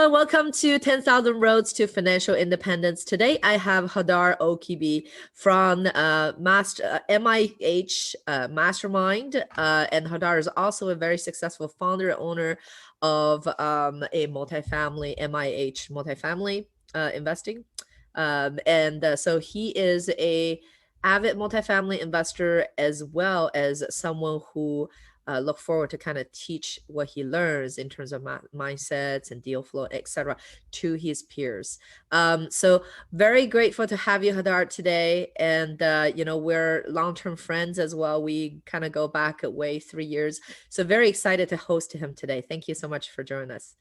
Hello and welcome to 10,000 Roads to Financial Independence. Today I have Hadar Orkibi from MIH Mastermind. And Hadar is also a very successful founder and owner of a multifamily, MIH multifamily investing. So he is a avid multifamily investor as well as someone who look forward to kind of teach what he learns in terms of mindsets and deal flow, etc., to his peers. So very grateful to have you, Hadar, today. And we're long-term friends as well. We kind of go back way 3 years. So very excited to host him today. Thank you so much for joining us.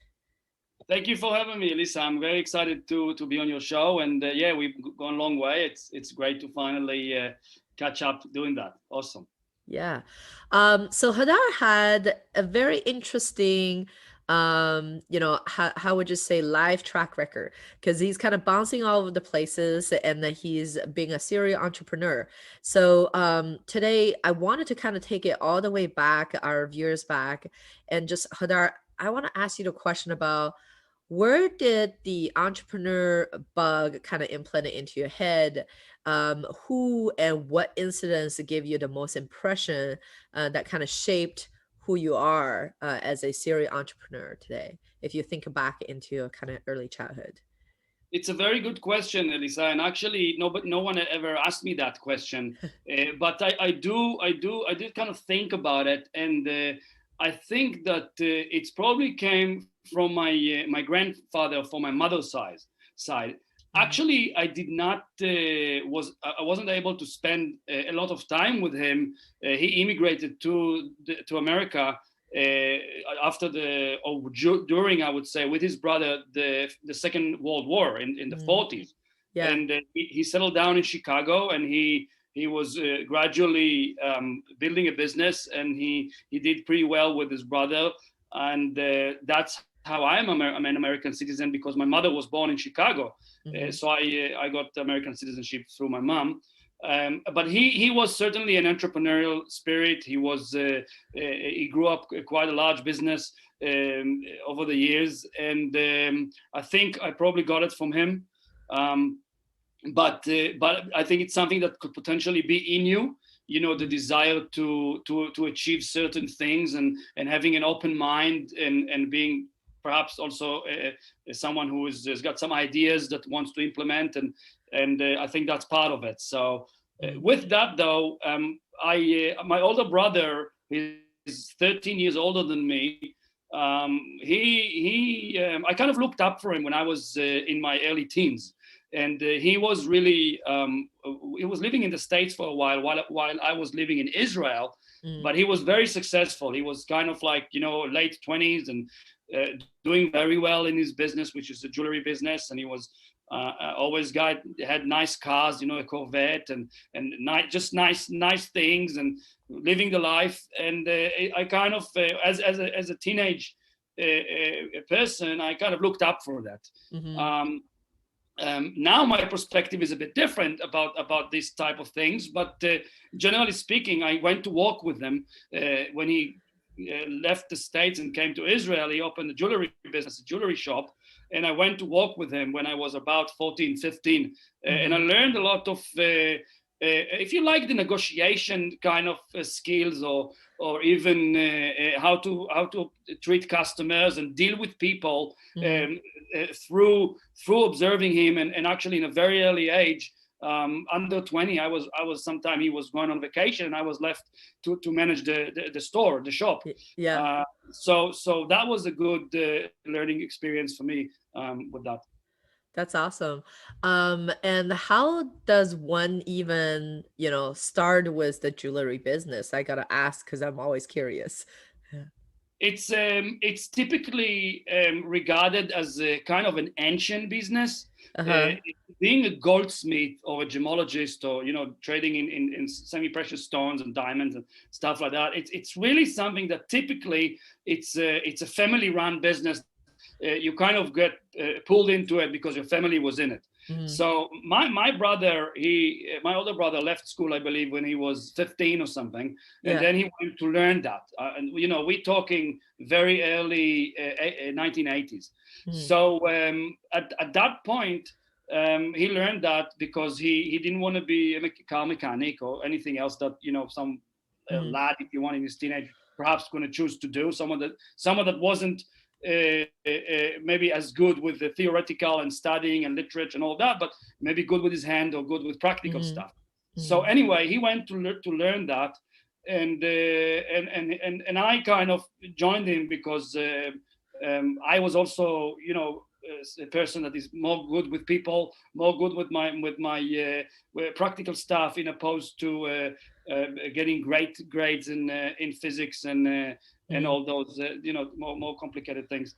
Thank you for having me, Elisa. I'm very excited to be on your show. And we've gone a long way. It's great to finally catch up doing that. Awesome. Yeah. So Hadar had a very interesting, how would you say, life track record, because he's kind of bouncing all over the places and that he's being a serial entrepreneur. So today I wanted to kind of take it all the way back, our viewers back, and just, Hadar, I want to ask you the question about where did the entrepreneur bug kind of implant it into your head? Who and what incidents give you the most impression that kind of shaped who you are as a serial entrepreneur today, if you think back into your kind of early childhood? It's a very good question, Elisa, and actually, no one ever asked me that question. But I did kind of think about it, and I think that it's probably came from my grandfather, from my mother's side. Actually, I did not I wasn't able to spend a lot of time with him. He immigrated to America after during, I would say, with his brother, the Second World War in the 40s. Yeah. And he settled down in Chicago, and he was gradually building a business, and he did pretty well with his brother. And that's how I'm an American citizen, because my mother was born in Chicago. So I got American citizenship through my mom. But he was certainly an entrepreneurial spirit. He grew up quite a large business over the years, and I think I probably got it from him. But I think it's something that could potentially be in you. The desire to achieve certain things, and having an open mind, and being perhaps also someone who has got some ideas that wants to implement, and I think that's part of it. So with that though, my older brother is 13 years older than me. I kind of looked up for him when I was in my early teens. And he was really, he was living in the States for a while I was living in Israel, but he was very successful. He was kind of like, late 20s, and doing very well in his business, which is a jewelry business. And he was always had nice cars, a Corvette, and just nice things, and living the life. And I kind of, as a teenage person, I kind of looked up for that. Now my perspective is a bit different about this type of things, but generally speaking, I went to walk with them when he left the States and came to Israel. He opened a jewelry business, a jewelry shop, and I went to walk with him when I was about 14, 15, and I learned a lot of, if you like, the negotiation kind of skills, or even how to treat customers and deal with people through observing him, and actually in a very early age, under 20, I was sometime he was going on vacation, and I was left to manage the store, the shop. Yeah. So that was a good learning experience for me with that. That's awesome. And how does one even, start with the jewelry business? I gotta ask, because I'm always curious. It's typically regarded as a kind of an ancient business. Being a goldsmith or a gemologist, or trading in semi-precious stones and diamonds and stuff like that, it's really something that typically it's a family-run business. you kind of get pulled into it because your family was in it. So my brother, my older brother left school, I believe, when he was 15 or something, and then he went to learn that. And we're talking very early 1980s. So at that point, he learned that because he didn't want to be a car mechanic or anything else that some lad, if you want, in his teenage, perhaps going to choose to do. Someone that wasn't maybe as good with the theoretical and studying and literature and all that, but maybe good with his hand or good with practical stuff. So anyway, he went to learn that, and I kind of joined him because I was also a person that is more good with people, more good with my practical stuff, in opposed to getting great grades in physics and all those more complicated things.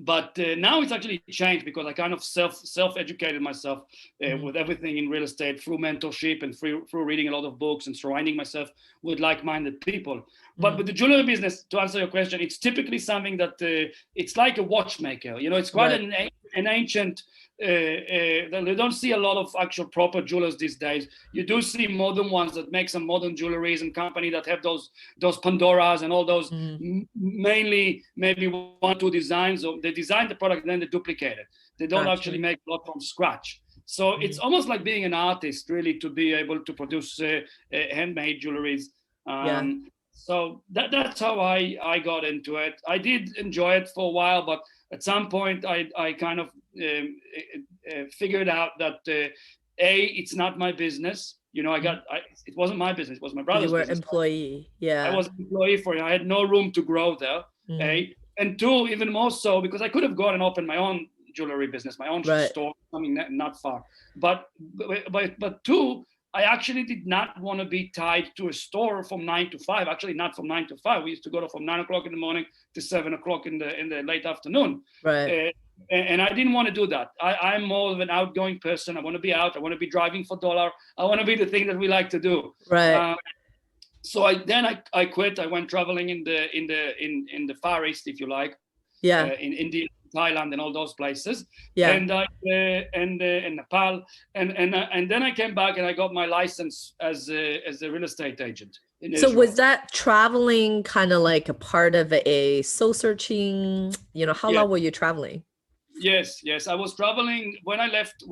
But now it's actually changed because I kind of self-educated myself with everything in real estate through mentorship and through reading a lot of books and surrounding myself with like-minded people. But with the jewelry business, to answer your question, it's typically something that it's like a watchmaker. It's quite an ancient. You don't see a lot of actual proper jewelers these days. You do see modern ones that make some modern jewelries and company that have those Pandoras and all those mainly maybe 1 or 2 designs, or they design the product and then they duplicate it. They don't actually make a lot from scratch. So it's almost like being an artist, really, to be able to produce handmade jewelries. So that's how I got into it. I did enjoy it for a while, but at some point I kind of figured out that it's not my business. It wasn't my business. It was my brother's business. You were employee. I was an employee for it. I had no room to grow there. And 2, even more so, because I could have gone and opened my own jewelry business, my own store, something not far. But 2, I actually did not want to be tied to a store from 9 to 5. Actually, not from 9 to 5. We used to go from 9 o'clock in the morning to 7 o'clock in the late afternoon. And I didn't want to do that. I'm more of an outgoing person. I want to be out. I want to be driving for dollar. I want to be the thing that we like to do. So I quit. I went traveling in the Far East, if you like. In India, Thailand, and all those places. And Nepal. And then I came back and I got my license as a real estate agent. So Israel. Was that traveling kind of like a part of a soul searching? How long were you traveling? Yes. I was traveling when I left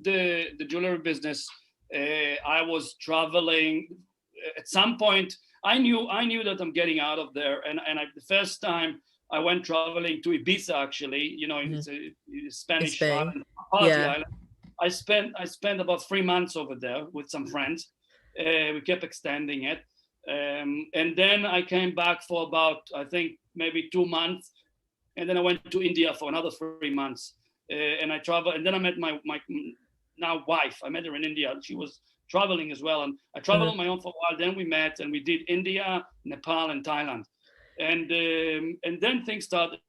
the jewelry business. I was traveling. At some point, I knew that I'm getting out of there. And the first time I went traveling to Ibiza, actually, it's a Spanish island, party island. I spent about 3 months over there with some friends. We kept extending it. And then I came back for about, I think, maybe 2 months. And then I went to India for another 3 months. And I traveled. And then I met my now wife. I met her in India. She was traveling as well. And I traveled on my own for a while. Then we met and we did India, Nepal, and Thailand. And then things started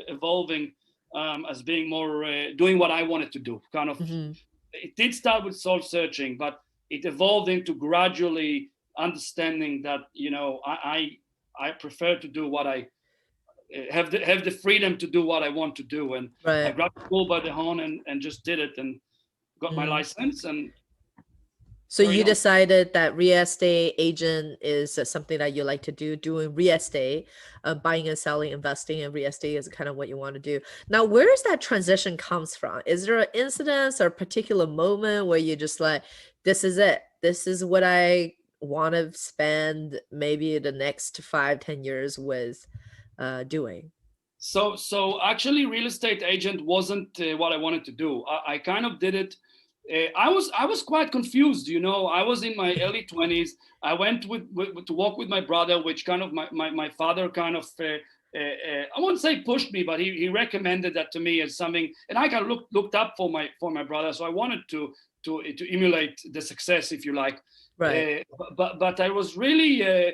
evolving as being more doing what I wanted to do. Kind of, it did start with soul searching, but it evolved into gradually understanding that I prefer to do what I have the freedom to do what I want to do. And I grabbed the bull by the horn and just did it and got my license. And so you decided that real estate agent is something that you like to do, doing real estate, buying and selling, investing in real estate is kind of what you want to do. Now, where does that transition comes from? Is there an incident or a particular moment where you just like, this is it. This is what I want to spend maybe the next 5-10 years with doing? So actually, real estate agent wasn't what I wanted to do. I kind of did it. I was quite confused, I was in my early 20s. I went to walk with my brother, which kind of my father kind of, I won't say pushed me, but he recommended that to me as something, and I kind of looked up for my brother. So I wanted to emulate the success, if you like. But I was really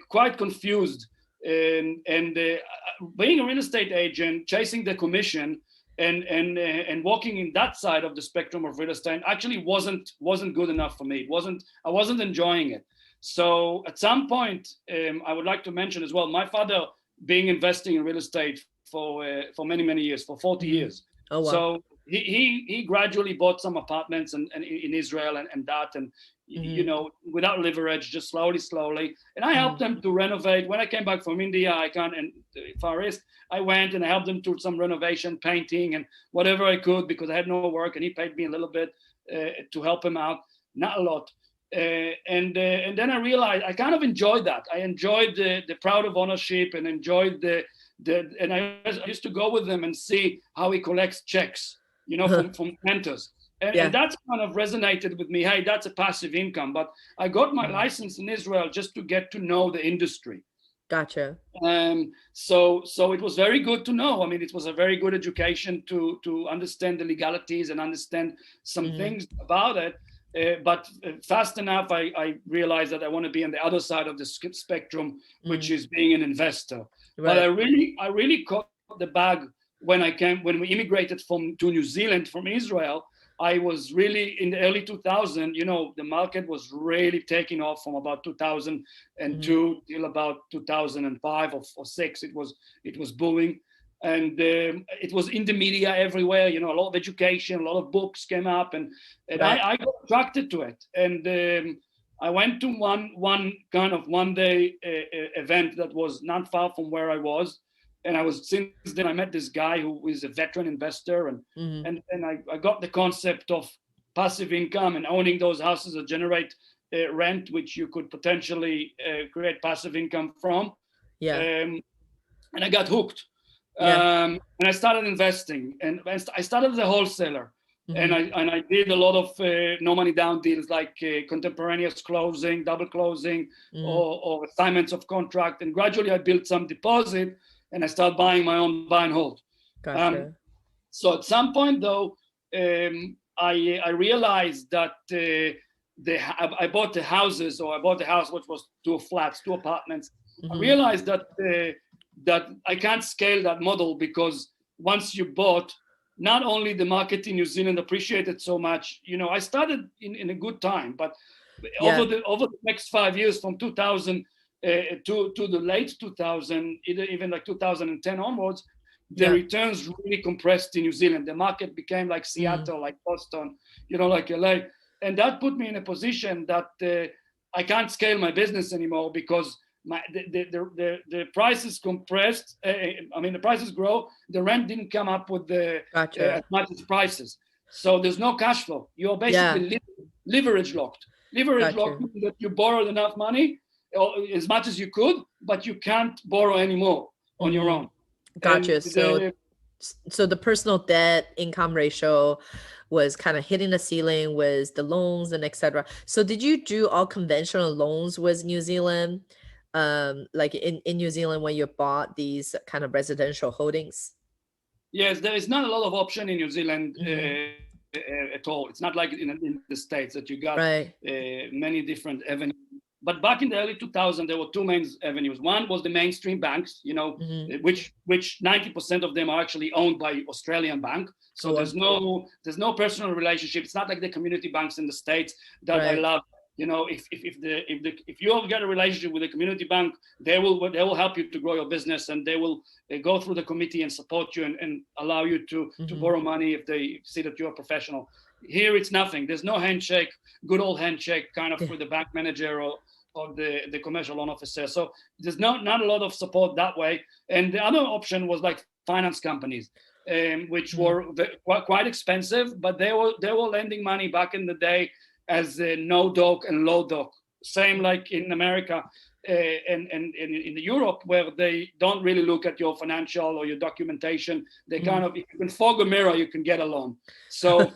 quite confused, and being a real estate agent, chasing the commission, and walking in that side of the spectrum of real estate actually wasn't good enough for me. I wasn't enjoying it. So at some point, I would like to mention as well, my father being investing in real estate for many years, for 40 years. Oh, wow. So he gradually bought some apartments and in Israel and that, and you know, without leverage, just slowly. And I helped them to renovate. When I came back from India, and Far East, I went and I helped them to some renovation, painting, and whatever I could, because I had no work, and he paid me a little bit to help him out, not a lot. And then I realized I kind of enjoyed that. I enjoyed the proud of ownership, and enjoyed and I used to go with them and see how he collects checks, you know, from mentors. And that's kind of resonated with me. Hey, that's a passive income. But I got my license in Israel just to get to know the industry. Gotcha. So it was very good to know. I mean, it was a very good education to understand the legalities and understand some things about it. But fast enough, I realized that I want to be on the other side of the spectrum, which is being an investor. Right. But I really caught the bug when we immigrated to New Zealand from Israel. I was really in the early 2000s, you know, the market was really taking off from about 2002 till about 2005 or 6. It was booming. And it was in the media everywhere, you know, a lot of education, a lot of books came up, and I got attracted to it. And I went to one kind of one-day event that was not far from where I was. And since then I met this guy who is a veteran investor, and I got the concept of passive income and owning those houses that generate rent, which you could potentially create passive income from. Yeah. And I got hooked. And I started investing, and I started as a wholesaler, and I did a lot of no money down deals, like contemporaneous closing, double closing, or assignments of contract. And gradually I built some deposit, and I started buying my own buy and hold. Gotcha. So at some point though, I realized that I bought the houses, or I bought the house, which was 2 flats, 2 apartments. I realized that I can't scale that model, because once you bought, not only the market in New Zealand appreciated so much, you know, I started in a good time, but over the next 5 years, from 2000 to the late 2000, even like 2010 onwards, the returns really compressed in New Zealand. The market became like Seattle, like Boston, you know, like LA. And that put me in a position that I can't scale my business anymore, because the prices compressed. I mean, the prices grow. The rent didn't come up with as much as prices. So there's no cash flow. You're basically leverage locked. Leverage locked means that you borrowed enough money, as much as you could, but you can't borrow anymore on your own. Gotcha. So the personal debt income ratio was kind of hitting the ceiling, was the loans and etc. So did you do all conventional loans with New Zealand? Like in New Zealand, when you bought these kind of residential holdings? Yes, there is not a lot of option in New Zealand at all. It's not like in the States that you got many different avenues. But back in the early 2000s, there were 2 main avenues. One was the mainstream banks, you know, which 90% of them are actually owned by Australian bank. So there's no personal relationship. It's not like the community banks in the States that I love. You know, if you get a relationship with a community bank, they will help you to grow your business, and they will go through the committee and support you and allow you to borrow money if they see that you're a professional. Here it's nothing. There's no handshake, good old handshake kind of with the bank manager or the commercial loan officer. So there's not a lot of support that way. And the other option was like finance companies, which were quite expensive, but they were lending money back in the day as no doc and low doc, same like in America and in Europe, where they don't really look at your financial or your documentation. They kind of, if you can fog a mirror, you can get a loan. So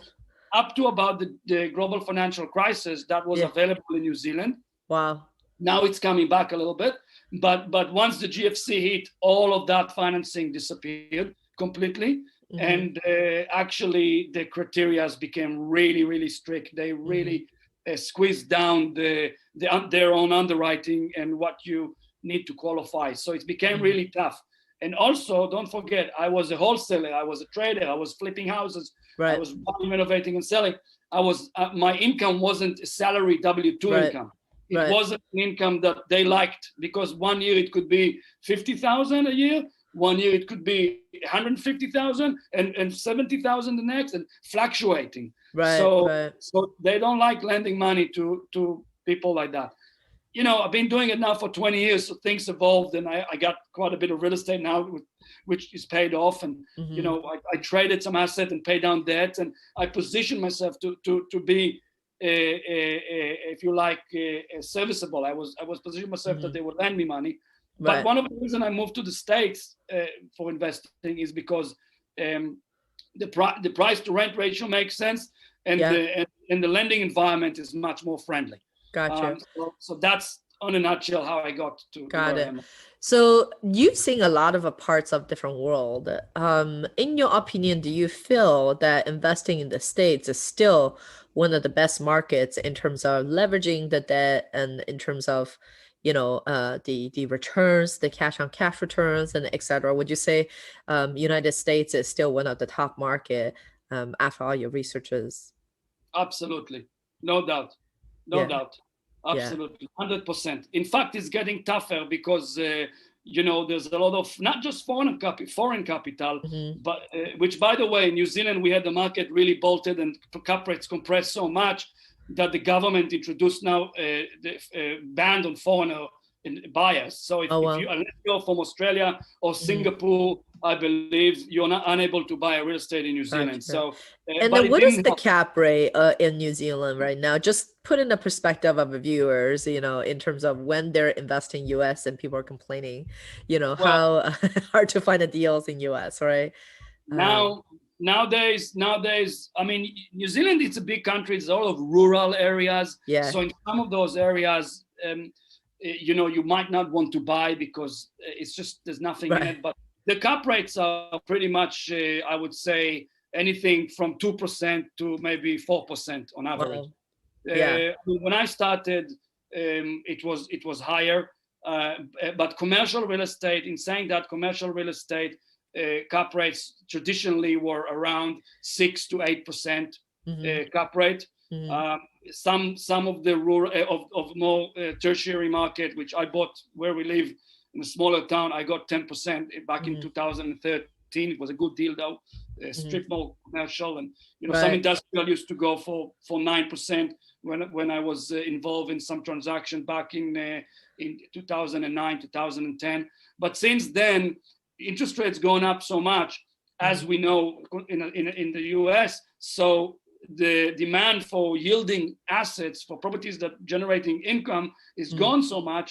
up to about the global financial crisis, that was available in New Zealand. Wow. Now it's coming back a little bit, but once the GFC hit, all of that financing disappeared completely. And actually the criteria became really, really strict. They really squeezed down their own underwriting and what you need to qualify. So it became really tough. And also, don't forget, I was a wholesaler, I was a trader, I was flipping houses, I was buying, renovating, and selling. I was my income wasn't a salary W-2 income. It wasn't an income that they liked, because 1 year it could be 50,000 a year. one year it could be 150,000 and 70,000 the next, and fluctuating. Right, So right. they don't like lending money to people like that. I've been doing it now for 20 years, so things evolved, and I got quite a bit of real estate now, which is paid off, and Mm-hmm. I traded some asset and paid down debt, and I positioned myself to be, if you like, serviceable. I was positioning myself that Mm-hmm. they would lend me money. But Right. one of the reasons I moved to the States for investing is because the price to rent ratio makes sense, and Yeah. the lending environment is much more friendly. Gotcha. So that's on a nutshell how I got to Got where I it. am. So you've seen a lot of parts of different world. In your opinion, do you feel that investing in the States is still one of the best markets in terms of leveraging the debt and in terms of, the returns, the cash on cash returns, and et cetera? Would you say United States is still one of the top market after all your researches? Absolutely, no doubt, no Yeah, doubt, yeah. absolutely, 100%. In fact, it's getting tougher because there's a lot of not just foreign capital, Hmm. but which, by the way, in New Zealand we had the market really bolted and cap rates compressed so much that the government introduced now the ban on foreigner buyers. So Oh, if you well. unless you're from Australia or Hmm. Singapore, I believe you're not unable to buy a real estate in New Zealand. Gotcha. So, And but then it what is didn't the help. cap rate in New Zealand right now? Just put in the perspective of the viewers, in terms of when they're investing US and people are complaining, Well, how hard to find the deals in US, right? Um, now nowadays, I mean, New Zealand, it's a big country. It's all of rural areas. yeah, So in some of those areas, you might not want to buy because it's just there's nothing in right. it. But the cap rates are pretty much, I would say, anything from 2% to maybe 4% on average. Well, yeah. When I started, it was higher, but commercial real estate. In saying that, commercial real estate cap rates traditionally were around 6 to 8% Hmm. cap rate. Hmm. Um, some of the rural of more tertiary market, which I bought where we live in a smaller town, I got 10% back in Hmm. 2013. It was a good deal though. Hmm. Strip mall commercial, and some Right. industrial used to go for 9% when I was involved in some transaction back in 2009 2010. But since then, interest rates going up so much, as Hmm. we know in the US. So the demand for yielding assets for properties that generating income is Hmm. gone so much,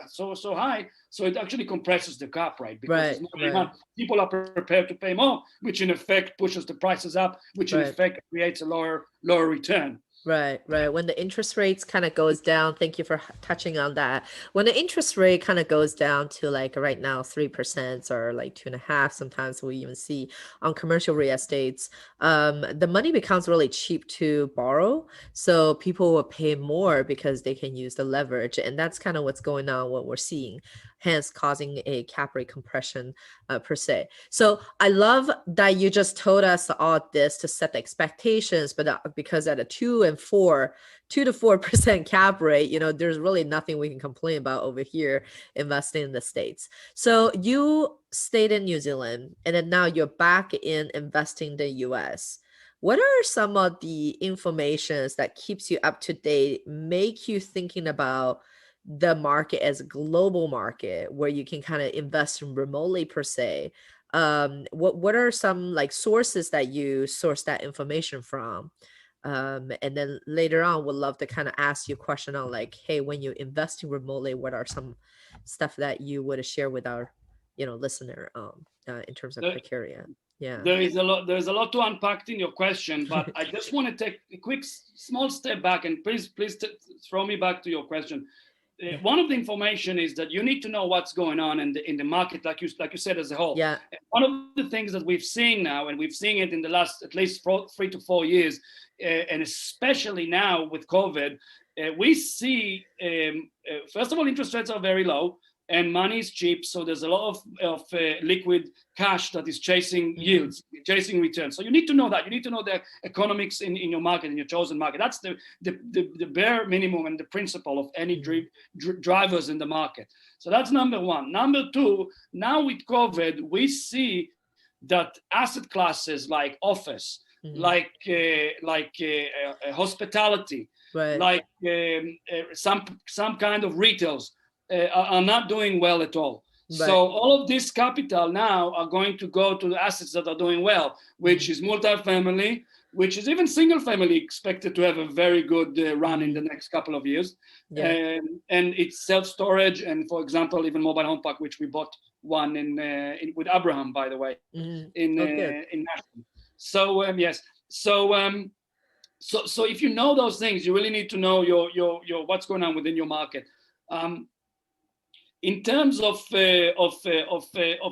so high. So it actually compresses the cap rate because there's Right. more Right. demand. People are prepared to pay more, which in effect pushes the prices up, which in Right. effect creates a lower return. Right, right. When the interest rates kind of goes down, thank you for touching on that. When the interest rate kind of goes down to like right now 3% or like 2.5, sometimes we even see on commercial real estates, the money becomes really cheap to borrow. So people will pay more because they can use the leverage, and that's kind of what's going on, what we're seeing, hence causing a cap rate compression per se. So I love that you just told us all this to set the expectations, but because at a 2 to 4% cap rate, there's really nothing we can complain about over here investing in the States. So you stayed in New Zealand and then now you're back in investing in the US. What are some of the informations that keeps you up to date, make you thinking about the market as a global market where you can kind of invest remotely per se? What are some like sources that you source that information from? And then later on would love to kind of ask you a question on like, hey, when you're investing remotely, what are some stuff that you would share with our listener in terms of There, criteria? Yeah. there is a lot to unpack in your question, but I just want to take a quick small step back, and please throw me back to your question. Yeah. One of the information is that you need to know what's going on in the market, like you said, as a whole. Yeah. And one of the things that we've seen now, and we've seen it in the last at least 3 to 4 years, and especially now with COVID, we see first of all, interest rates are very low and money is cheap, so there's a lot of liquid cash that is chasing Hmm. yields. chasing returns. So you need to know that. You need to know the economics in your market, in your chosen market. That's the bare minimum and the principle of any drivers in the market. So that's number one. Number two, now with COVID, we see that asset classes like office, like hospitality, Right. like some kind of retails are not doing well at all. Right. So all of this capital now are going to go to the assets that are doing well, which is multifamily, which is even single family expected to have a very good run in the next couple of years. Yeah. And it's self-storage and, for example, even mobile home park, which we bought one with Abraham, by the way, in Nashville. So yes, so if you know those things, you really need to know your what's going on within your market. In terms of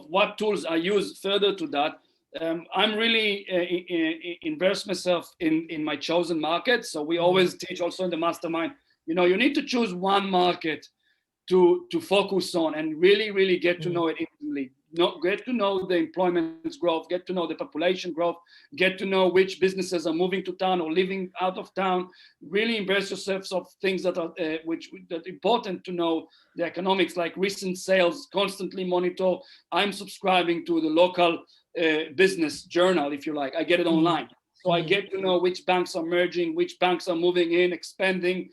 what tools I use further to that, I'm really invest myself in my chosen market. So we always teach also in the mastermind, you need to choose one market to focus on and really get to know it intimately. Get to know the employment growth, get to know the population growth, get to know which businesses are moving to town or living out of town. Really invest yourself of things that are that important to know the economics, like recent sales. Constantly monitor. I'm subscribing to the local business journal, if you like. I get it online. So I get to know which banks are merging, which banks are moving in, expanding,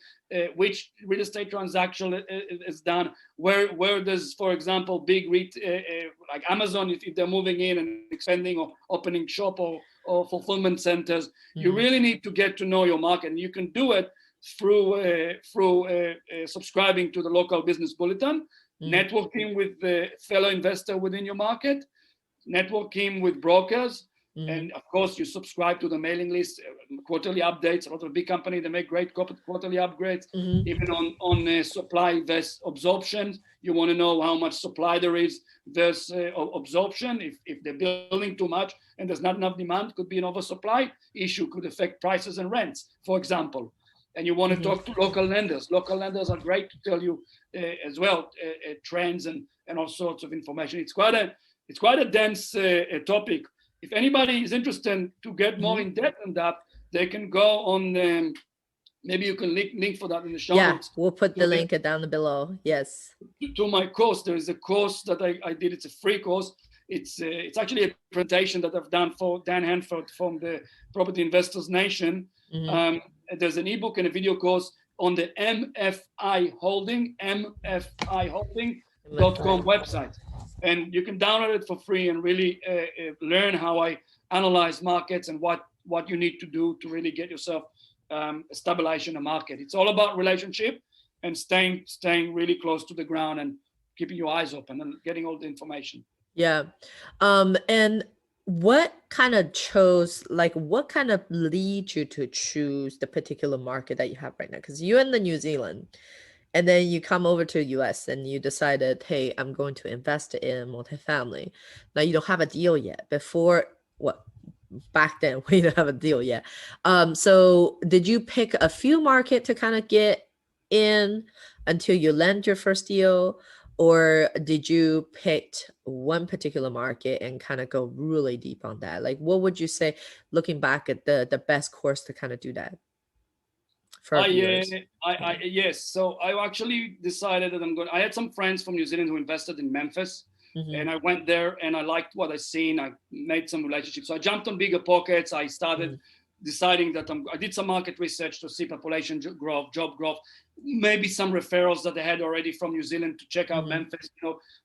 which real estate transaction is done, where there's, for example, big like Amazon, if they're moving in and expanding or opening shop or fulfillment centers. You really need to get to know your market, and you can do it through subscribing to the local business bulletin, networking with fellow investor within your market, networking with brokers. And of course, you subscribe to the mailing list, quarterly updates. A lot of big companies, they make great quarterly upgrades. Even on supply versus absorption, you want to know how much supply there is versus absorption. If they're building too much and there's not enough demand, could be an oversupply issue, could affect prices and rents, for example. And you want to talk to local lenders. Local lenders are great to tell you as well trends and all sorts of information. It's quite a dense topic. If anybody is interested to get more in depth on that, they can go on. Maybe you can link for that in the show notes. We'll put the link down below. Yes. To my course, there is a course that I did. It's a free course. It's actually a presentation that I've done for Dan Hanford from the Property Investors Nation. There's an ebook and a video course on the MFI Holding.com website. And you can download it for free and really learn how I analyze markets and what you need to do to really get yourself stabilized in the market. It's all about relationship and staying really close to the ground and keeping your eyes open and getting all the information. Yeah. And what kind of lead you to choose the particular market that you have right now? Because you're in the New Zealand. And then you come over to the US and you decided, hey, I'm going to invest in multifamily. Now you don't have a deal yet. Back then we didn't have a deal yet. So did you pick a few markets to kind of get in until you land your first deal? Or did you pick one particular market and kind of go really deep on that? Like, what would you say, looking back at the best course to kind of do that? Yes. So I actually decided that I had some friends from New Zealand who invested in Memphis, and I went there and I liked what I seen. I made some relationships. So I jumped on bigger pockets. I started deciding that I did some market research to see population growth, job growth, maybe some referrals that I had already from New Zealand to check out Memphis.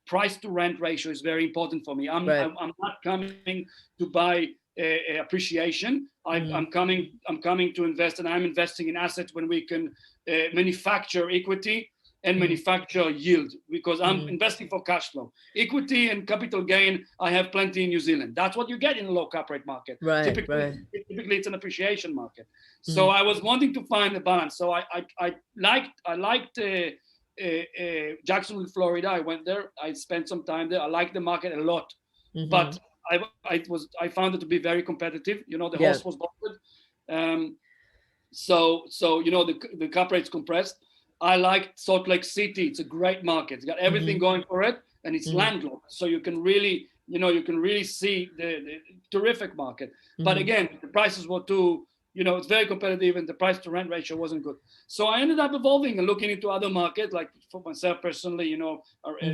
Price to rent ratio is very important for me. I'm not coming to buy appreciation. I'm coming to invest, and I'm investing in assets when we can manufacture equity and manufacture yield, because I'm investing for cash flow. Equity and capital gain, I have plenty in New Zealand. That's what you get in a low cap rate market. Typically it's an appreciation market. So I was wanting to find a balance. So I liked Jacksonville, Florida. I went there. I spent some time there. I liked the market a lot, but I found it to be very competitive. The horse was bolted. So the cap rate's compressed. I liked Salt Lake City. It's a great market. It's got everything going for it, and it's landlocked. So you can really you can really see the terrific market. But again, the prices were too, it's very competitive, and the price to rent ratio wasn't good. So I ended up evolving and looking into other markets, like for myself personally,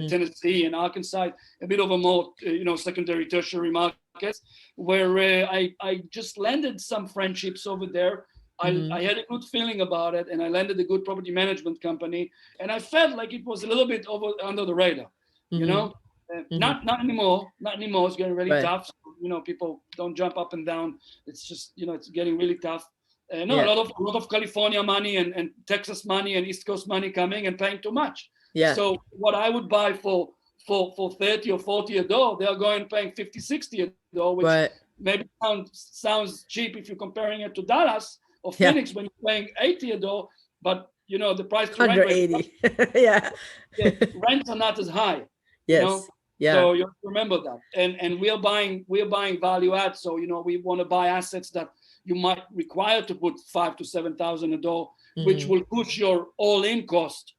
Tennessee and Arkansas, a bit of a more, secondary, tertiary markets, where I just landed some friendships over there. I had a good feeling about it, and I landed a good property management company, and I felt like it was a little bit under the radar, Not anymore. Not anymore. It's getting really tough. So, people don't jump up and down. It's just, it's getting really tough. A lot of California money and Texas money and East Coast money coming and paying too much. Yeah. So what I would buy for 30 or 40 a door, they are going paying 50, 60 a door, which maybe sounds cheap if you're comparing it to Dallas or Phoenix when you're paying 80 a door, but the price to rent 180. rents are not as high. Yes. Yeah. So you have to remember that. And we are buying value add. So we want to buy assets that you might require to put 5,000 to 7,000 a door, which will push your all-in cost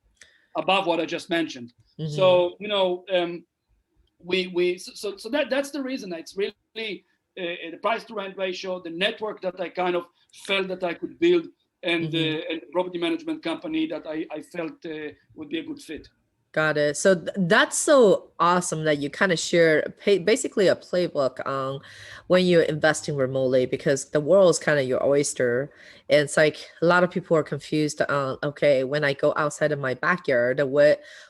above what I just mentioned. So so that's the reason. It's really the price to rent ratio, the network that I kind of felt that I could build, and the property management company that I felt would be a good fit. Got it. So that's so awesome that you kind of share basically a playbook on when you're investing remotely, because the world is kind of your oyster. And it's like a lot of people are confused on, okay, when I go outside of my backyard,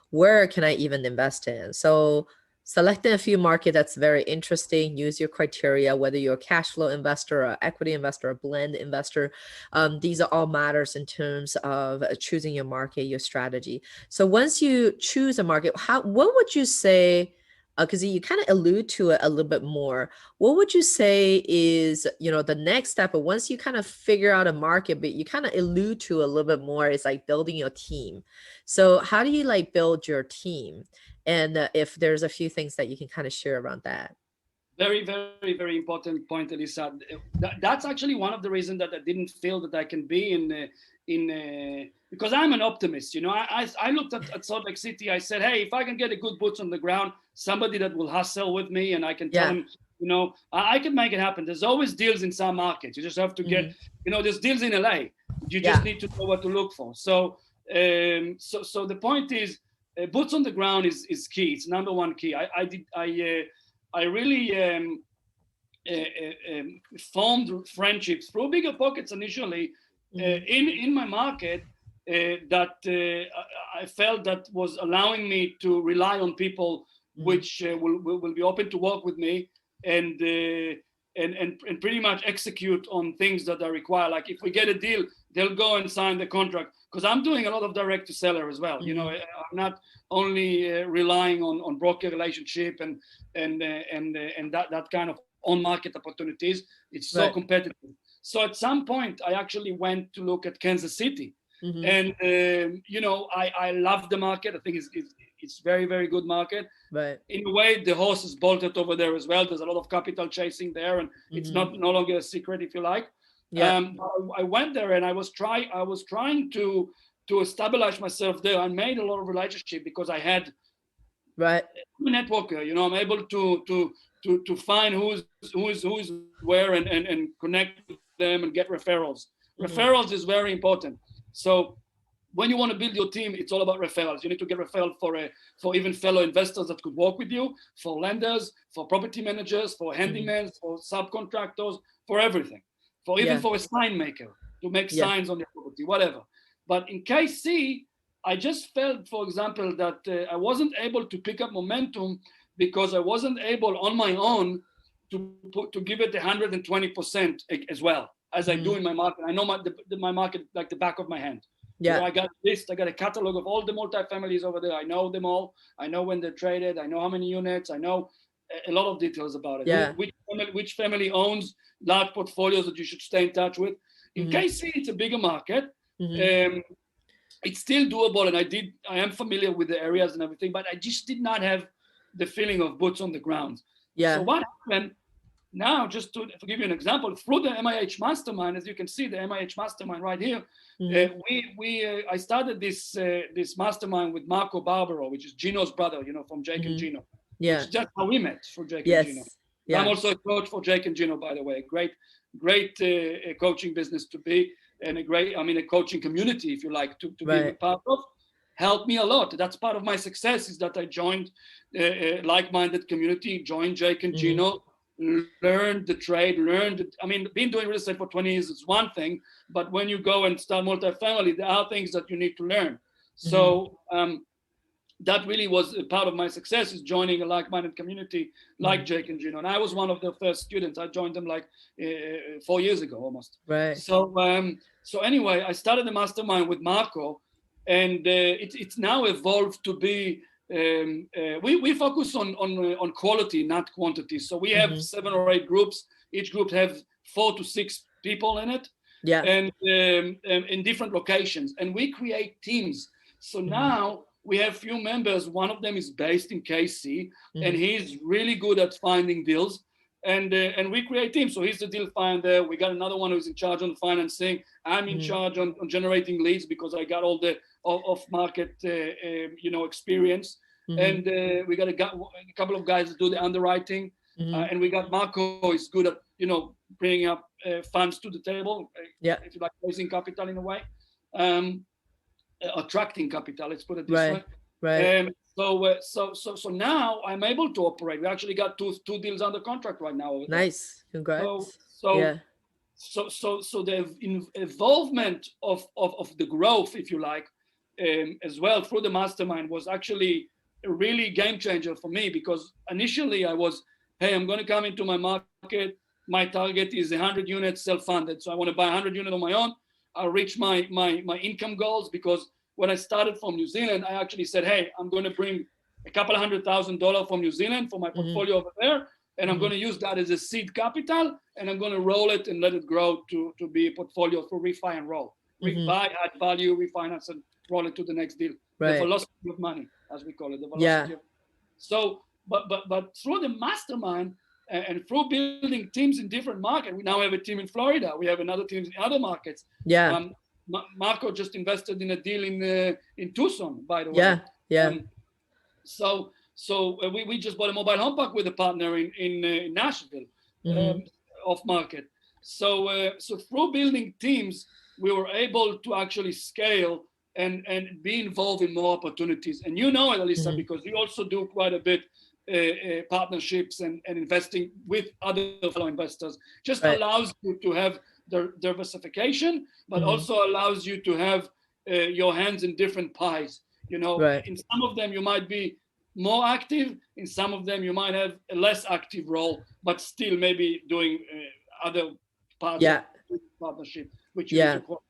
where can I even invest in? So selecting a few market that's very interesting, use your criteria, whether you're a cash flow investor, or equity investor, a blend investor. These are all matters in terms of choosing your market, your strategy. So once you choose a market, what would you say, because you kind of allude to it a little bit more, what would you say is, the next step? But once you kind of figure out a market, but you kind of allude to a little bit more, is like building your team. So how do you like build your team? And if there's a few things that you can kind of share around that. Very, very, very important point, Elisa. That's actually one of the reasons that I didn't feel that I can be in because I'm an optimist. I looked at Salt Lake City. I said, hey, if I can get a good boots on the ground, somebody that will hustle with me, and I can tell him, I can make it happen. There's always deals in some markets. You just have to get, there's deals in LA. You just need to know what to look for. So, so the point is, boots on the ground is key. It's number one key. I really formed friendships through Bigger Pockets initially in my market that I felt that was allowing me to rely on people which will be open to work with me and pretty much execute on things that are required. Like if we get a deal, they'll go and sign the contract, because I'm doing a lot of direct to seller as well. I'm not only relying on broker relationship and that kind of on market opportunities. It's so competitive. So at some point, I actually went to look at Kansas City, and I love the market. I think it's very, very good market. Right. In a way, the horse is bolted over there as well. There's a lot of capital chasing there, and it's no longer a secret, if you like. Yeah. I went there and I was trying to establish myself there. I made a lot of relationship because I had a networker. I'm able to find who's where and connect with them and get referrals. Referrals is very important. So when you want to build your team, it's all about referrals. You need to get referral for even fellow investors that could work with you, for lenders, for property managers, for handymen, for subcontractors, for everything. Even for a sign maker to make signs on your property, whatever. But in KC, I just felt, for example, that I wasn't able to pick up momentum because I wasn't able on my own to give it 120% as well as I do in my market. I know my market like the back of my hand. Yeah, I got a list. I got a catalog of all the multifamilies over there. I know them all. I know when they're traded. I know how many units. I know a lot of details about it. Yeah. Which family owns large portfolios that you should stay in touch with. In KC, it's a bigger market. It's still doable, and I am familiar with the areas and everything, but I just did not have the feeling of boots on the ground. Yeah. So what happened now, just to give you an example, through the MIH Mastermind, as you can see, the MIH Mastermind right here, I started this mastermind with Marco Barbaro, which is Gino's brother, from Jake and Gino. Yeah. which is just how we met for Jake and Gino. Yes. I'm Yeah. also a coach for Jake and Gino, by the way. Great coaching business to be, and a coaching community, if you like, to be a Right. part of. Helped me a lot. That's part of my success, is that I joined a like-minded community, joined Jake and Hmm. Gino, learned the trade, being doing real estate for 20 years is one thing, but when you go and start multifamily, there are things that you need to learn. Hmm. So that really was a part of my success, is joining a like-minded community Hmm. like Jake and Gino. And I was one of their first students. I joined them like 4 years ago almost. Right. So anyway, I started the mastermind with Marco, and it's now evolved to be. We focus on quality, not quantity. So we have Hmm. 7 or 8 groups. Each group have 4 to 6 people in it, Yeah. and in different locations. And we create teams. So Hmm. now we have few members. One of them is based in KC, and Hmm. he's really good at finding deals. And we create teams. So he's the deal finder. We got another one who's in charge on financing. I'm in Hmm. charge on generating leads, because I got all the off market experience. Hmm. And we got a couple of guys that do the underwriting. Hmm. And we got Marco is good at bringing up funds to the table, Yeah. if you like, raising capital in a way. Um, Attracting capital, let's put it this Right. way. Right. So now I'm able to operate. We actually got two deals under contract right now over there. Nice. So Congrats. so Yeah. so the involvement of the growth, if you like, as well through the mastermind, was actually a really game changer for me, because initially I was, hey, I'm going to come into my market. My target is 100 units self-funded, so I want to buy 100 units on my own. I'll reach my income goals, because when I started from New Zealand, I actually said, hey, I'm going to bring a couple of $100,000 from New Zealand for my Hmm. portfolio over there, and I'm Hmm. going to use that as a seed capital, and I'm going to roll it and let it grow to be a portfolio for refi and roll. Hmm. Buy, add value, refinance, and roll it to the next deal. The Right. velocity of money, as we call it, the Yeah. velocity of. So, but through the mastermind and through building teams in different markets, we now have a team in Florida. We have another team in other markets. Yeah. Um, Marco just invested in a deal in Tucson, by the way. Yeah. Yeah. So we just bought a mobile home park with a partner in Nashville, Hmm. off market. So through building teams, we were able to actually scale and be involved in more opportunities. And you know it, Elisa, Hmm. because you also do quite a bit partnerships and investing with other fellow investors. Just Right. allows you to have the diversification, but Hmm. also allows you to have your hands in different pies. Right. In some of them you might be more active. In some of them you might have a less active role, but still maybe doing other parts of Yeah. partnership, which you need to Yeah. call.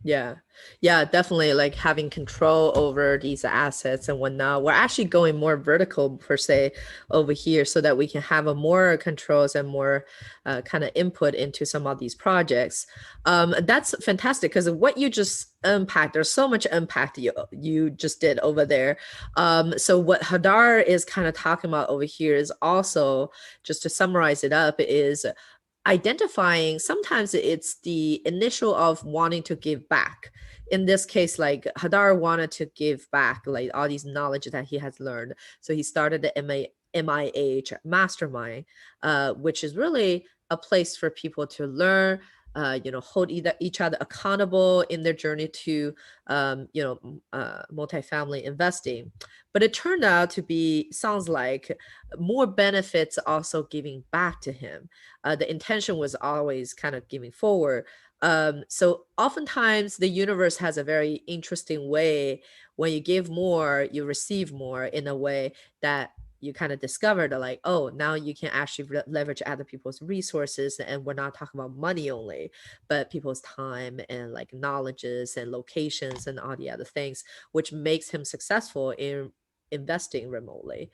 Yeah. Yeah, definitely like having control over these assets and whatnot. We're actually going more vertical per se over here so that we can have a more controls and more kind of input into some of these projects. That's fantastic because what you just unpacked, there's so much impact you just did over there. So what Hadar is kind of talking about over here is also, just to summarize it up, is identifying, sometimes it's the initial of wanting to give back. In this case, like Hadar wanted to give back like all these knowledge that he has learned, so he started the MIH mastermind, which is really a place for people to learn, hold each other accountable in their journey to multifamily investing. But it turned out to be, sounds like, more benefits also giving back to him. The intention was always kind of giving forward. So oftentimes the universe has a very interesting way. When you give more, you receive more, in a way that you kind of discovered that, like, oh, now you can actually leverage other people's resources, and we're not talking about money only, but people's time and like knowledges and locations and all the other things, which makes him successful in investing remotely.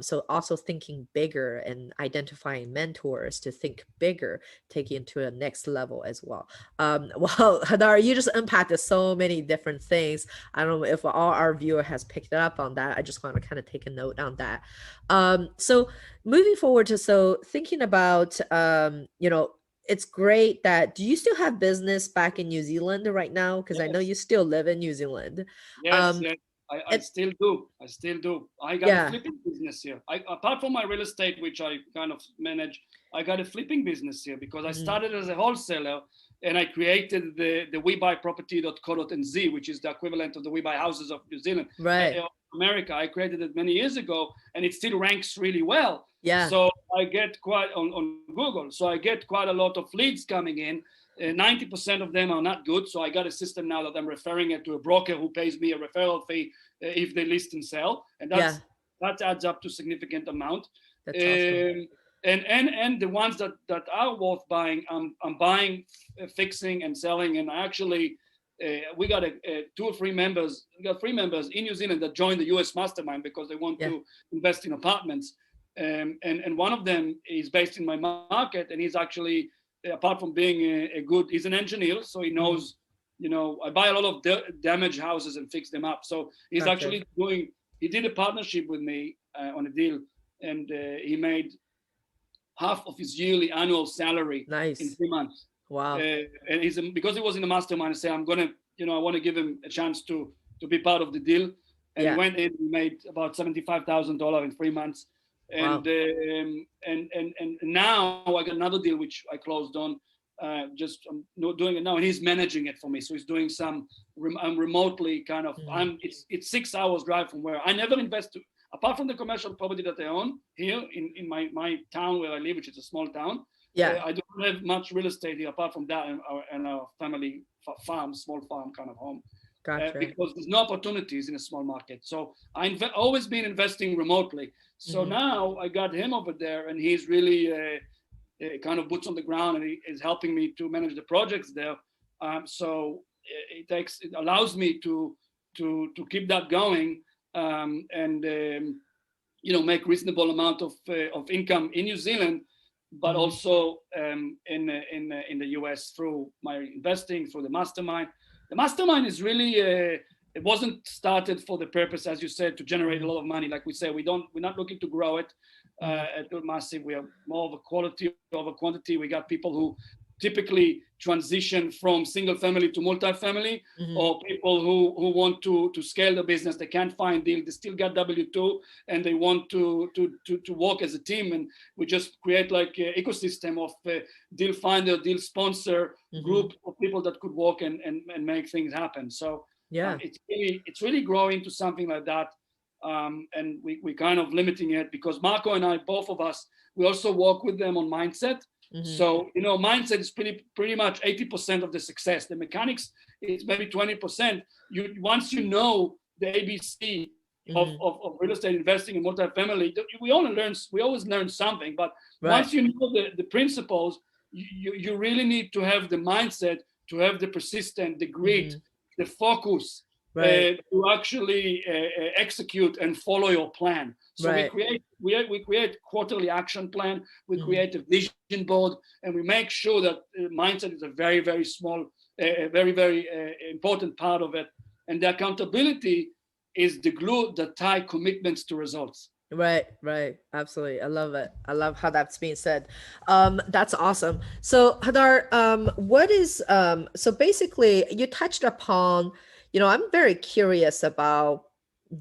So also thinking bigger and identifying mentors to think bigger, taking it to a next level as well. Well, Hadar, you just impacted so many different things. I don't know if all our viewer has picked up on that. I just want to kind of take a note on that. So moving forward to, so thinking about, it's great that, do you still have business back in New Zealand right now? Because I know Yes, you still live in New Zealand. yes, Um, yes. I And still do. I still do. I got a yeah. flipping business here. Apart from my real estate, which I kind of manage, I got a flipping business here because I Mhm. started as a wholesaler and I created the webuyproperty.co.nz, which is the equivalent of the We Buy Houses of New Zealand, Right. America. I created it many years ago and it still ranks really well. Yeah. So I get quite on Google. So I get quite a lot of leads coming in. 90% of them are not good. So I got a system now that I'm referring it to a broker who pays me a referral fee if they list and sell, and Yeah. that adds up to significant amount. That's awesome. And the ones that are worth buying, I'm buying, fixing, and selling. And actually, we got two or three members. We got three members in New Zealand that joined the U.S. mastermind because they want Yeah. to invest in apartments. And one of them is based in my market, and he's actually, apart from being a good, he's an engineer, so he Mhm. knows. I buy a lot of damaged houses and fix them up. So he's Gotcha. actually doing. He did a partnership with me on a deal, and he made half of his yearly annual salary in Nice. 3 months. Wow. And because he was in the mastermind, I say I'm gonna, I want to give him a chance to be part of the deal. And he Yeah. went in, and made about $75,000 in 3 months. And, Wow. and now I got another deal which I closed on. Just I'm not doing it now, and he's managing it for me. So he's doing some. I'm remotely kind of. Mhm. It's 6 hours drive from where I never invest. Apart from the commercial property that I own here in my town where I live, which is a small town, Yeah. I don't have much real estate here apart from that and our family farm, small farm kind of home, Gotcha. because there's no opportunities in a small market. So I've always been investing remotely. So Mhm. now I got him over there, and he's really kind of boots on the ground, and he is helping me to manage the projects there. So it allows me to keep that going, and make reasonable amount of income in New Zealand, but Mhm. also in the US through my investing through the mastermind. The mastermind is really it wasn't started for the purpose, as you said, to generate a Mhm. lot of money. Like we say, we're not looking to grow it Mhm. to massive. We are more of a quality over quantity. We got people who typically transition from single family to multi-family, Mhm. or people who want to scale the business. They can't find deal. They still got W2, and they want to work as a team. And we just create like an ecosystem of deal finder, deal sponsor Mhm. group of people that could work and make things happen. So Yeah. it's really growing to something like that. And we kind of limiting it because Marco and I, both of us, we also work with them on mindset. Mhm. So mindset is pretty much 80% of the success. The mechanics is maybe 20%. Once you know the ABC Mhm. of real estate investing in multifamily, we always learn something. But Right. once you know the principles, you really need to have the mindset, to have the persistent, the grit, Mhm. the focus, Right. to actually execute and follow your plan. So we Right. create quarterly action plan. We Mhm. create a vision board, and we make sure that mindset is a very very small, very very important part of it. And the accountability is the glue that tie commitments to results. Right, right. Absolutely. I love it. I love how that's being said. That's awesome. So Hadar, what is so basically you touched upon, I'm very curious about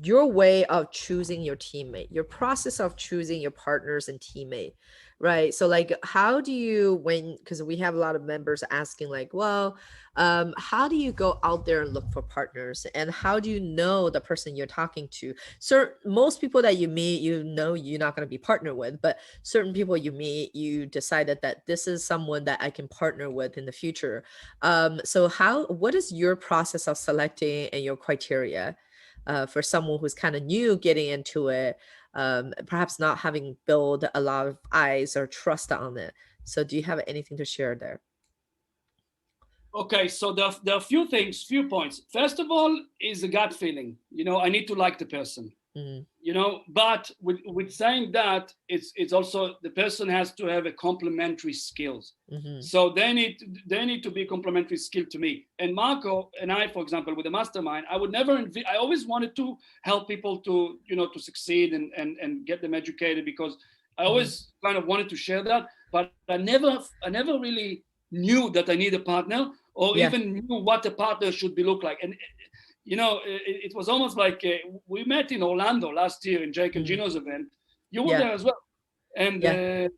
your way of choosing your teammate, your process of choosing your partners and teammate, right? So like how do you because we have a lot of members asking like, well, how do you go out there and look for partners? And how do you know the person you're talking to? Most people that you meet, you're not going to be partnered with, but certain people you meet, you decided that this is someone that I can partner with in the future. So what is your process of selecting and your criteria for someone who's kind of new getting into it, perhaps not having built a lot of eyes or trust on it? So do you have anything to share there? Okay, so there are few points. First of all, is a gut feeling. I need to like the person. Mm-hmm. But with saying that, it's also the person has to have a complementary skills. Mm-hmm. So they need to be complementary skill to me. And Marco and I, for example, with the mastermind, I always wanted to help people to succeed and get them educated, because I Mm-hmm. always kind of wanted to share that, but I never really knew that I need a partner, or Yeah. even knew what a partner should be look like. And it was almost like we met in Orlando last year in Jake and Gino's event. You were there as well, and I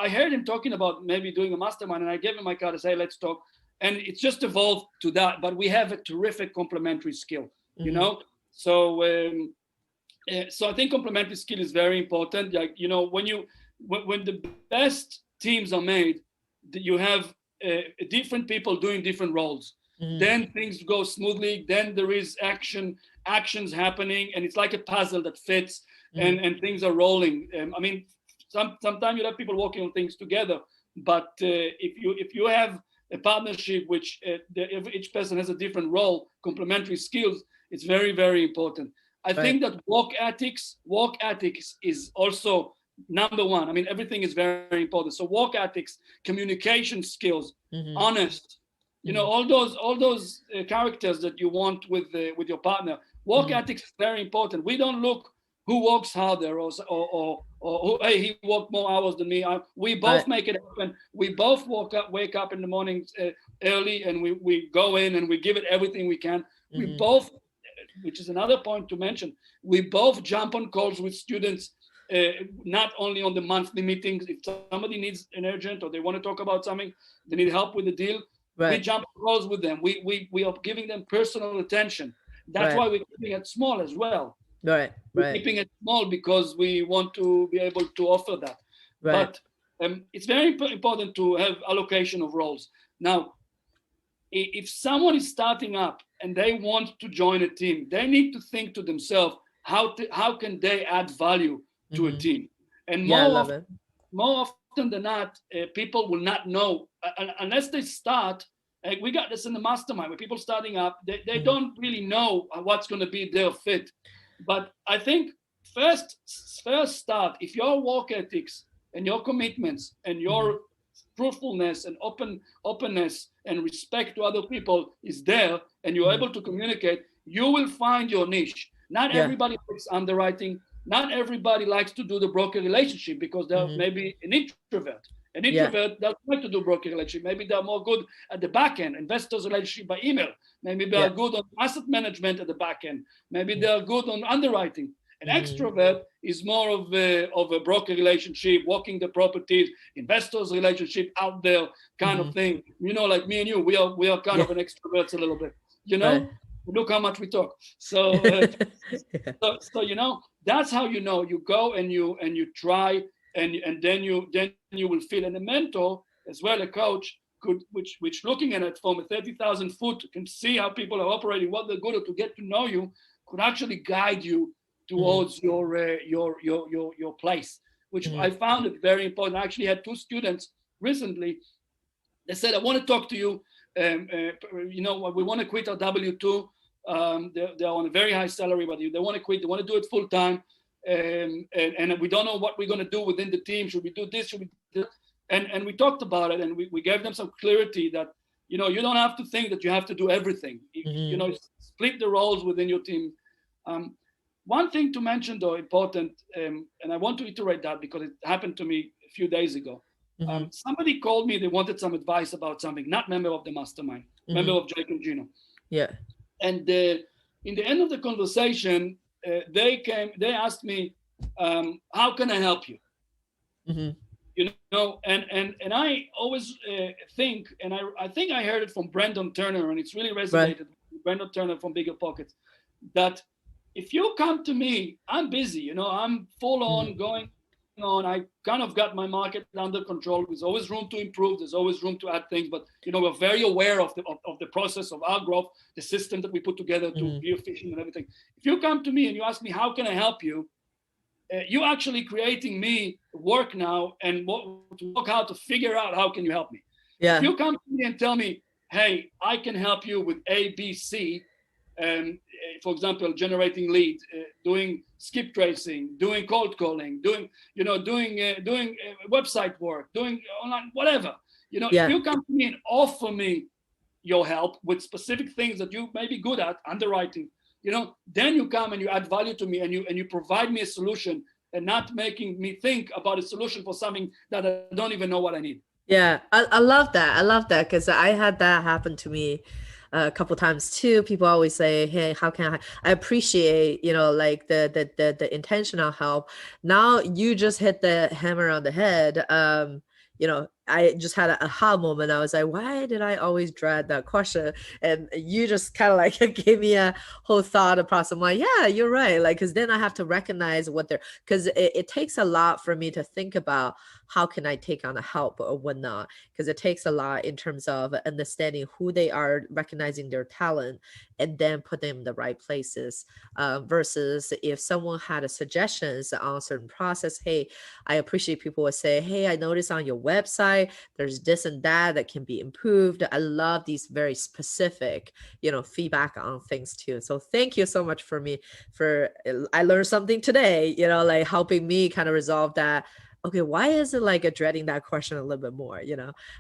heard him talking about maybe doing a mastermind, and I gave him my card to say, let's talk. And it's just evolved to that. But we have a terrific complementary skill, So so I think complementary skill is very important. Like, when the best teams are made, you have different people doing different roles. Then things go smoothly. Then there is actions happening, and it's like a puzzle that fits, and things are rolling. I mean, sometimes you have people working on things together, but if you have a partnership which each person has a different role, complementary skills, it's very, very important. I think that work ethics is also number one. I mean, everything is very, very important. So work ethics, communication skills, honest, all those characters that you want with your partner. Work ethics is very important. We don't look who works harder or hey, he worked more hours than me. We both make it happen. We both wake up in the morning early, and we go in and we give it everything we can. We both, which is another point to mention, we both jump on calls with students, not only on the monthly meetings. If somebody needs an urgent or they want to talk about something, they need help with the deal, we jump on calls with them. We are giving them personal attention. That's why we're keeping it small as well. We're keeping it small because we want to be able to offer that. But it's very important to have allocation of roles. Now, if someone is starting up and they want to join a team, they need to think to themselves, how can they add value to a team? And more often than not, people will not know unless they start. We got this in the mastermind, where people starting up, they don't really know what's going to be their fit. But I think first start, if your work ethics and your commitments and your truthfulness and openness and respect to other people is there, and you're able to communicate, you will find your niche. Not everybody likes underwriting. Not everybody likes to do the broker relationship because they're maybe an introvert. An introvert doesn't like to do broker relationship. Maybe they're more good at the back end, investors relationship by email. Maybe they are good on asset management at the back end. Maybe they are good on underwriting. An extrovert is more of a broker relationship, walking the properties, investors relationship out there kind of thing. Like me and you, we are kind of an extroverts a little bit. Look how much we talk. So, so that's how you go and you try. And then you will feel, and a mentor as well, a coach which looking at it from a 30,000 foot can see how people are operating, what they're good at, to get to know you, could actually guide you towards your place, which I found it very important. I actually had 2 students recently. They said, I want to talk to you. We want to quit our W-2. They're on a very high salary, but they want to quit. They want to do it full time. And we don't know what we're going to do within the team. Should we do this? Should we do that? And we talked about it, and we gave them some clarity that, you don't have to think that you have to do everything. Split the roles within your team. One thing to mention, though, important, and I want to iterate that because it happened to me a few days ago. Somebody called me. They wanted some advice about something, not member of the mastermind, member of Jake and Gino. And in the end of the conversation, they asked me, how can I help you? And I always think, and I think I heard it from Brandon Turner, and it's really resonated with Brandon Turner from Bigger Pockets, that if you come to me, I'm busy, I'm full on going on. I kind of got my market under control. There's always room to improve. There's always room to add things, but we're very aware of the process of our growth, the system that we put together to be efficient and everything. If you come to me and you ask me, how can I help you? You're actually creating me work now and work out to figure out how can you help me. If you come to me and tell me, hey, I can help you with A, B, C, for example, generating leads, doing skip tracing, doing cold calling, doing website work, doing online, whatever. If you come to me and offer me your help with specific things that you may be good at, underwriting, then you come and you add value to me and you provide me a solution, and not making me think about a solution for something that I don't even know what I need. I love that. I love that, because I had that happen to me a couple times too. People always say, "Hey, how can I appreciate, like the intentional help." Now you just hit the hammer on the head. I just had an aha moment. I was like, why did I always dread that question? And you just kind of like gave me a whole thought process. I'm like, yeah, you're right. Like, because then I have to recognize what they're, because it takes a lot for me to think about how can I take on a help or whatnot. Because it takes a lot in terms of understanding who they are, recognizing their talent, and then put them in the right places. Versus if someone had a suggestions on a certain process, hey, I appreciate people would say, hey, I noticed on your website there's this and that can be improved. I love these very specific, feedback on things too. So thank you so much I learned something today, like helping me kind of resolve that. Okay, why is it like a dreading that question a little bit more,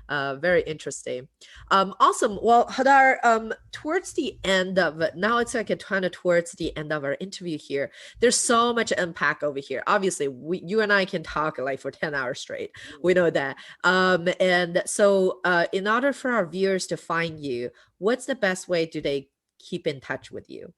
very interesting. Awesome. Well, Hadar, towards the end of it, now it's like a kind of towards the end of our interview here. There's so much unpack over here. Obviously, you and I can talk like for 10 hours straight. We know that. And so in order for our viewers to find you, what's the best way do they keep in touch with you?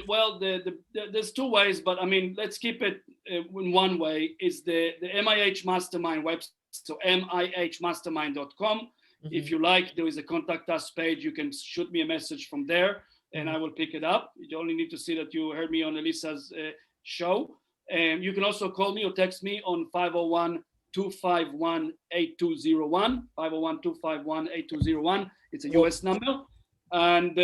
Well, there's two ways, but I mean, let's keep it in one way. Is the MIH Mastermind website, so mihmastermind.com. If you like, there is a contact us page. You can shoot me a message from there, and I will pick it up. You only need to see that you heard me on Elisa's show. And you can also call me or text me on 501-251-8201, 501-251-8201. It's a US number. And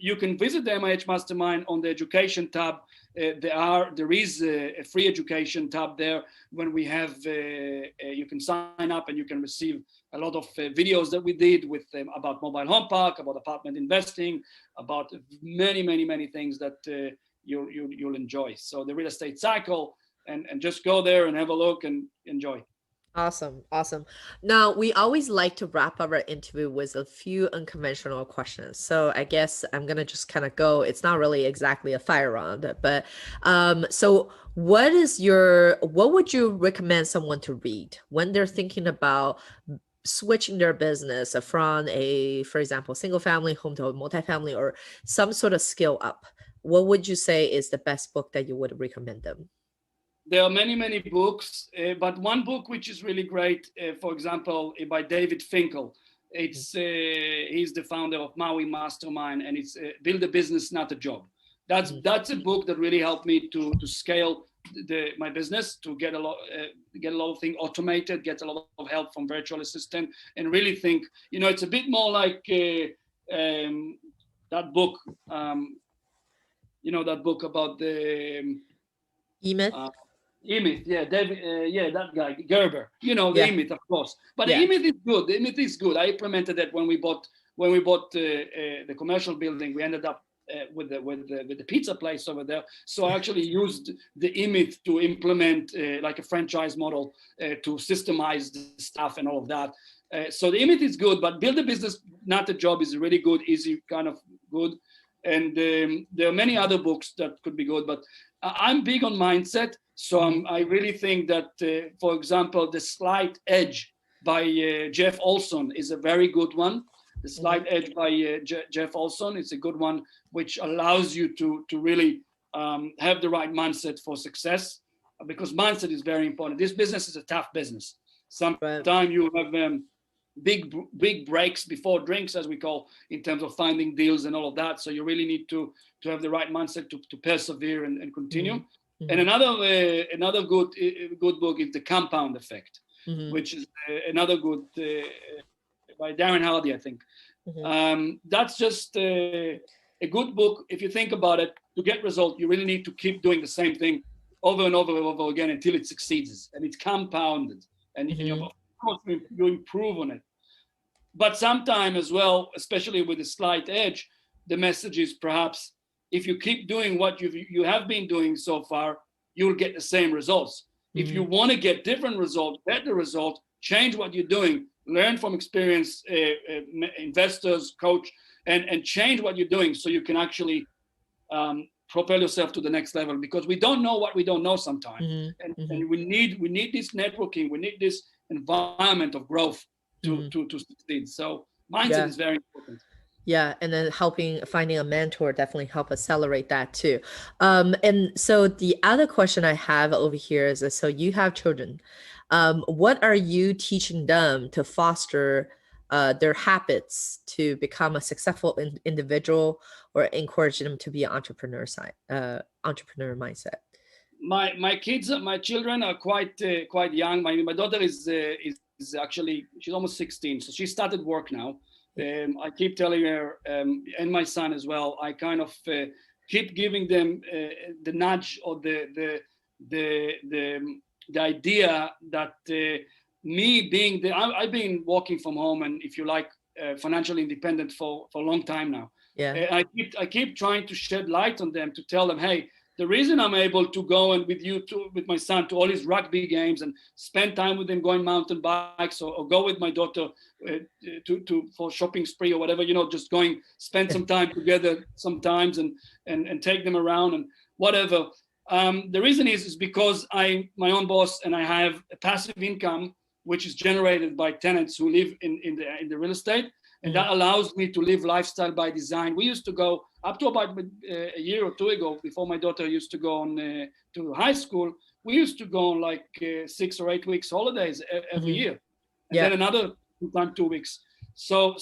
you can visit the MIH Mastermind on the education tab. There is a free education tab there. When we have, you can sign up and you can receive a lot of videos that we did with about mobile home park, about apartment investing, about many things that you'll enjoy. So the real estate cycle, and just go there and have a look and enjoy. Awesome. Awesome. Now, we always like to wrap up our interview with a few unconventional questions. So I guess I'm going to just kind of go, it's not really exactly a fire round, but so what would you recommend someone to read when they're thinking about switching their business from for example, single family home to a multifamily or some sort of skill up? What would you say is the best book that you would recommend them? There are many books, but one book which is really great, for example, by David Finkel. He's the founder of Maui Mastermind, and it's Build a Business, Not a Job. That's a book that really helped me to scale my business, to get a lot of things automated, get a lot of help from virtual assistant, and really think. It's a bit more like that book. That book about the E-Myth? E-Myth, yeah, David, that guy Gerber. The E-Myth, of course. But the E-Myth is good. The E-Myth is good. I implemented that when we bought the commercial building. We ended up with the pizza place over there. So I actually used the E-Myth to implement like a franchise model to systemize the stuff and all of that. So the E-Myth is good, but Build a Business, Not a Job is really good, easy, kind of good. And there are many other books that could be good, but I'm big on mindset. So I really think that, for example, The Slight Edge by Jeff Olson is a very good one. The Slight Edge by Jeff Olson is a good one, which allows you to really have the right mindset for success, because mindset is very important. This business is a tough business. Sometimes you have big breaks before drinks, as we call, in terms of finding deals and all of that. So you really need to have the right mindset to persevere and continue. And another good book is The Compound Effect, which is another good by Darren Hardy, I think. That's just a good book. If you think about it, to get results, you really need to keep doing the same thing over and over and over again until it succeeds and it's compounded, and of course you improve on it. But sometimes as well, especially with The Slight Edge, the message is perhaps if you keep doing what you have been doing so far, you'll get the same results. If you want to get different results, better results, change what you're doing, learn from experienced investors, coach, and change what you're doing so you can actually propel yourself to the next level, because we don't know what we don't know sometimes. And we need this networking, we need this environment of growth to succeed. So mindset is very important. Yeah, and then finding a mentor definitely help accelerate that too. And so the other question I have over here is, so you have children. What are you teaching them to foster their habits to become a successful individual, or encourage them to be an entrepreneur mindset? My kids, my children are quite young. My daughter is actually, she's almost 16, so she started work now. I keep telling her, and my son as well. I kind of keep giving them the nudge, or the idea that me being I've been working from home, and if you like, financially independent for a long time now. Yeah. I keep trying to shed light on them, to tell them, hey, the reason I'm able to go and with my son to all his rugby games and spend time with him going mountain bikes, or go with my daughter for shopping spree or whatever, just going spend some time together sometimes, and take them around and whatever. The reason is because I'm my own boss, and I have a passive income which is generated by tenants who live in the real estate. And that allows me to live lifestyle by design. We used to go up to about a year or two ago, before my daughter used to go on to high school. We used to go on like 6 or 8 weeks holidays every year, and then another 2 weeks. So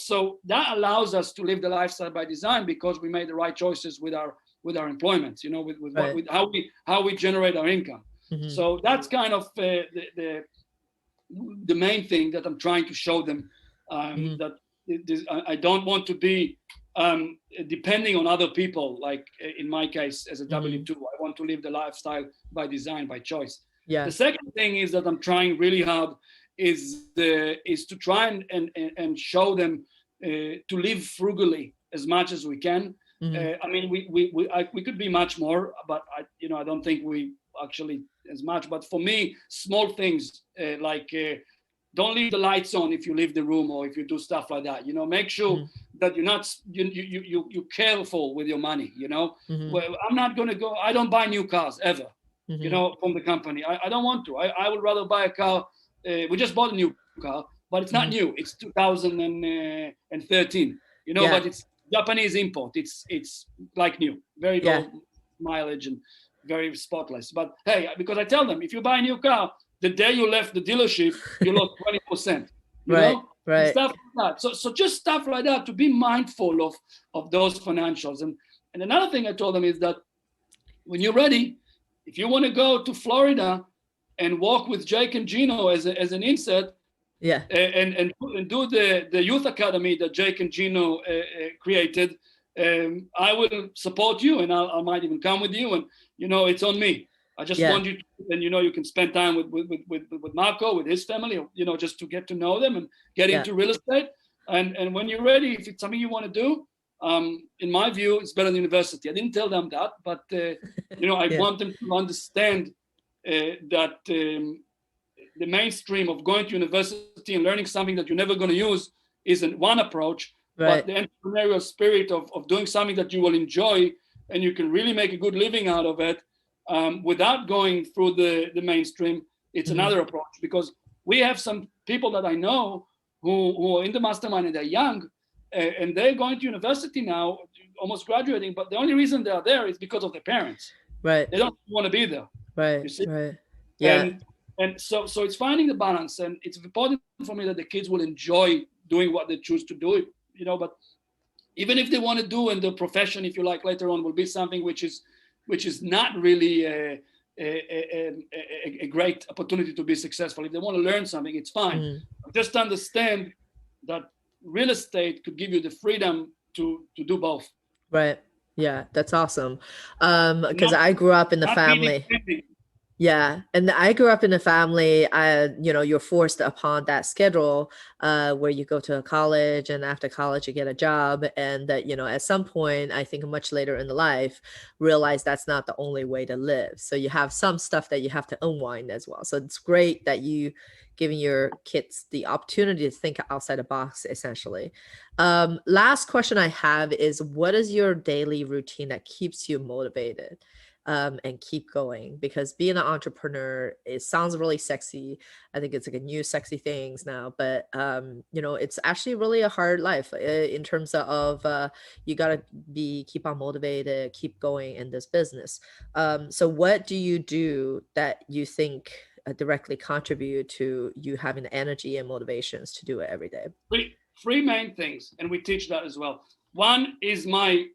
that allows us to live the lifestyle by design, because we made the right choices with our employment. With how we generate our income. So that's kind of the main thing that I'm trying to show them, that I don't want to be depending on other people, like in my case as a W-2. I want to live the lifestyle by design, by choice. The second thing is that I'm trying really hard is to try and show them to live frugally as much as we can. I mean, we could be much more, but I don't think we actually as much. But for me, small things like don't leave the lights on if you leave the room, or if you do stuff like that. Make sure that you're not you're careful with your money. Well, I'm not gonna go. I don't buy new cars ever. From the company. I don't want to. I would rather buy a car. We just bought a new car, but it's not new. It's 2013. But it's Japanese import. It's like new, very low mileage and very spotless. But hey, because I tell them, if you buy a new car, the day you left the dealership, you lost 20%. Right. And stuff like that. So just stuff like that, to be mindful of those financials. And another thing I told them is that when you're ready, if you want to go to Florida and walk with Jake and Gino as an insert, and do the youth academy that Jake and Gino created, I will support you, and I might even come with you. And it's on me. I just want you to, and you can spend time with Marco, with his family, just to get to know them and get into real estate. And when you're ready, if it's something you want to do, in my view, it's better than university. I didn't tell them that, but I want them to understand that the mainstream of going to university and learning something that you're never going to use isn't one approach, but the entrepreneurial spirit of doing something that you will enjoy and you can really make a good living out of it, without going through the mainstream, it's another approach. Because we have some people that I know who are in the mastermind and they're young, and they're going to university now, almost graduating, but the only reason they are there is because of their parents. They don't want to be there. You see? And so it's finding the balance, and it's important for me that the kids will enjoy doing what they choose to do, but even if they want to do, and the profession, if you like, later on will be something which is not really a great opportunity to be successful. If they want to learn something, it's fine. Just understand that real estate could give you the freedom to do both. Right. Yeah, that's awesome. Because I grew up in the family. Yeah. And I grew up in a family, you're forced upon that schedule where you go to a college, and after college you get a job. And that, at some point, I think much later in the life, realize that's not the only way to live. So you have some stuff that you have to unwind as well. So it's great that you giving your kids the opportunity to think outside the box, essentially. Last question I have is, what is your daily routine that keeps you motivated? and keep going, because being an entrepreneur, it sounds really sexy. I think it's like a new sexy things now, but it's actually really a hard life, in terms of you gotta keep on motivated, keep going in this business. So what do you do that you think directly contribute to you having the energy and motivations to do it every day? Three main things, and we teach that as well. One is my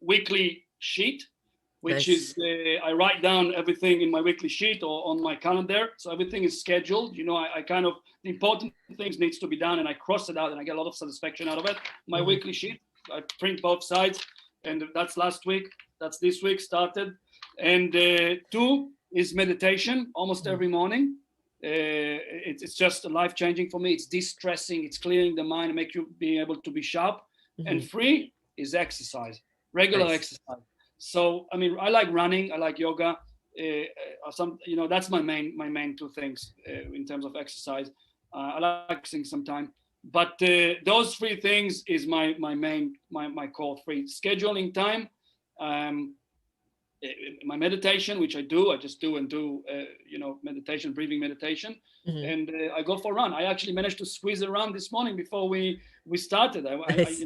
weekly sheet, which Nice. is I write down everything in my weekly sheet or on my calendar, so everything is scheduled. I kind of, the important things needs to be done, and I cross it out, and I get a lot of satisfaction out of it. My weekly sheet, I print both sides, and that's last week, that's this week started. And two is meditation, almost every morning. It's just life-changing for me. It's de-stressing, it's clearing the mind, and make you be able to be sharp. And three is exercise, regular exercise. So I mean, I like running, I like yoga. That's my main two things in terms of exercise. I like sing sometime, but those three things is my core three. Scheduling time, my meditation, which I just do meditation, breathing meditation, and I go for a run. I actually managed to squeeze a run this morning before we started. Nice.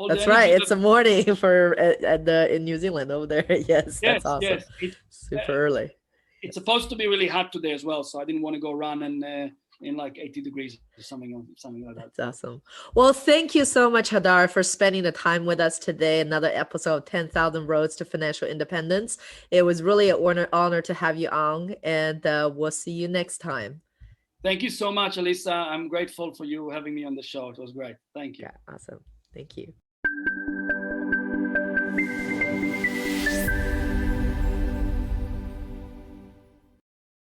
That's right. It's a morning in New Zealand over there. Yes, that's awesome. Yes. Super early. It's supposed to be really hot today as well, so I didn't want to go run in like 80 degrees or something like that. That's awesome. Well, thank you so much, Hadar, for spending the time with us today. Another episode of 10,000 Roads to Financial Independence. It was really an honor to have you on, and we'll see you next time. Thank you so much, Elisa. I'm grateful for you having me on the show. It was great. Thank you. Yeah, awesome. Thank you.